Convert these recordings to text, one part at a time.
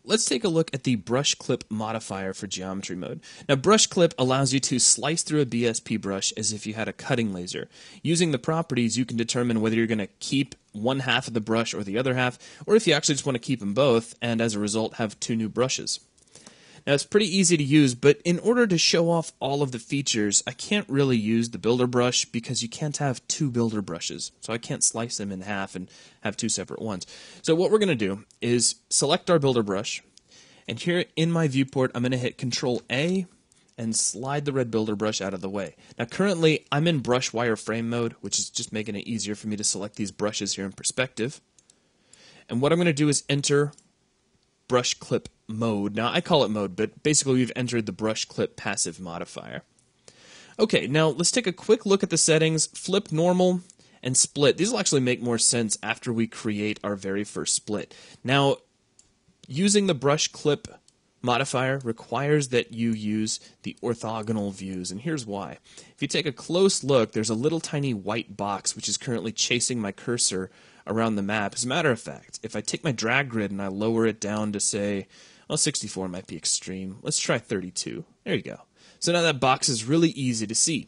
Let's take a look at the brush clip modifier for geometry mode. Now, brush clip allows you to slice through a BSP brush as if you had a cutting laser. Using the properties, you can determine whether you're going to keep one half of the brush or the other half, or if you actually just want to keep them both, and as a result have two new brushes. Now, it's pretty easy to use, but in order to show off all of the features, I can't really use the builder brush because you can't have two builder brushes. So I can't slice them in half and have two separate ones. So what we're going to do is select our builder brush, and here in my viewport, I'm going to hit Control A and slide the red builder brush out of the way. Now, currently, I'm in brush wireframe mode, which is just making it easier for me to select these brushes here in perspective. And what I'm going to do is enter brush clip mode. Now, I call it mode, but basically we've entered the brush clip passive modifier. Okay, now let's take a quick look at the settings. Flip normal and split. These will actually make more sense after we create our very first split. Now, using the brush clip modifier requires that you use the orthogonal views, and here's why. If you take a close look, there's a little tiny white box which is currently chasing my cursor around the map. As a matter of fact, if I take my drag grid and I lower it down to, say, well, 64 might be extreme. Let's try 32. There you go. So now that box is really easy to see.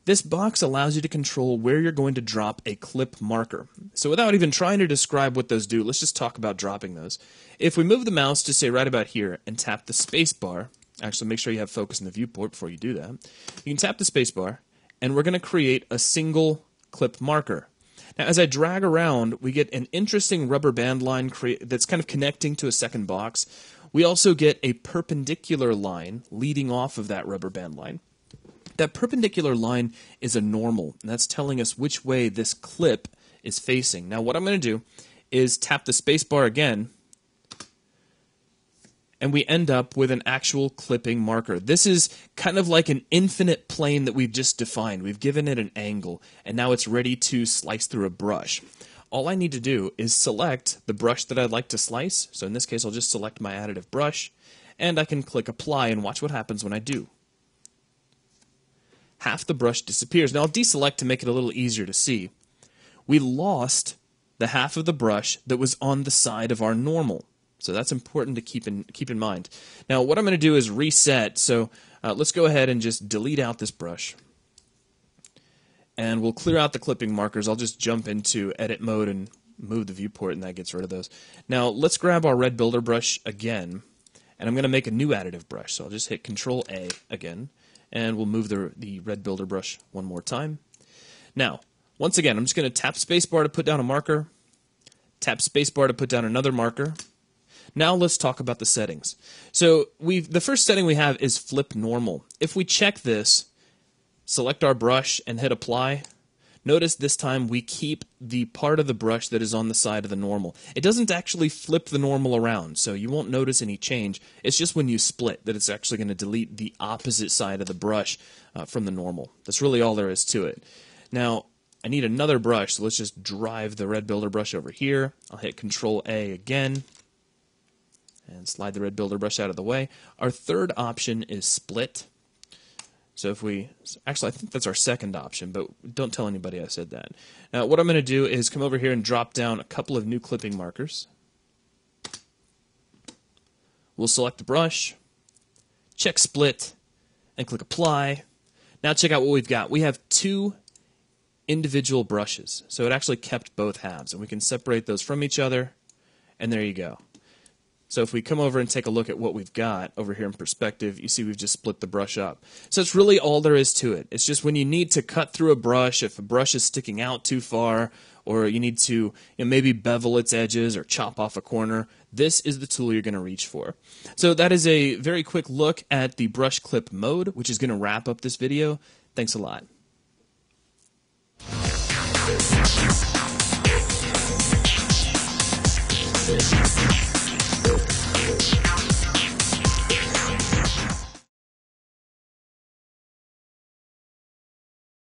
This box allows you to control where you're going to drop a clip marker. So without even trying to describe what those do, let's just talk about dropping those. If we move the mouse to, say, right about here and tap the space bar, actually make sure you have focus in the viewport before you do that, you can tap the space bar, and we're going to create a single clip marker. Now, as I drag around, we get an interesting rubber band line that's kind of connecting to a second box. We also get a perpendicular line leading off of that rubber band line. That perpendicular line is a normal, and that's telling us which way this clip is facing. Now, what I'm going to do is tap the space bar again, and we end up with an actual clipping marker. This is kind of like an infinite plane that we've just defined. We've given it an angle, and now it's ready to slice through a brush. All I need to do is select the brush that I'd like to slice. So in this case, I'll just select my additive brush, and I can click Apply and watch what happens when I do. Half the brush disappears. Now I'll deselect to make it a little easier to see. We lost the half of the brush that was on the side of our normal. So that's important to keep in mind. Now what I'm going to do is reset. So let's go ahead and just delete out this brush. And we'll clear out the clipping markers. I'll just jump into edit mode and move the viewport, and that gets rid of those. Now let's grab our red builder brush again, and I'm going to make a new additive brush. So I'll just hit Control A again, and we'll move the red builder brush one more time. Now, once again, I'm just going to tap spacebar to put down a marker, tap spacebar to put down another marker. Now let's talk about the settings. So the first setting we have is flip normal. If we check this, select our brush and hit apply, notice this time we keep the part of the brush that is on the side of the normal. It doesn't actually flip the normal around, so you won't notice any change. It's just when you split that it's actually going to delete the opposite side of the brush from the normal. That's really all there is to it. Now, I need another brush, so let's just drive the red builder brush over here. I'll hit Control A again and slide the red builder brush out of the way. Our third option is split. So actually I think that's our second option, but don't tell anybody I said that. Now what I'm going to do is come over here and drop down a couple of new clipping markers. We'll select the brush, check split, and click apply. Now check out what we've got. We have two individual brushes, so it actually kept both halves, and we can separate those from each other, and there you go. So if we come over and take a look at what we've got over here in perspective, you see we've just split the brush up. So it's really all there is to it. It's just when you need to cut through a brush, if a brush is sticking out too far, or you need to maybe bevel its edges or chop off a corner, this is the tool you're going to reach for. So that is a very quick look at the brush clip mode, which is going to wrap up this video. Thanks a lot.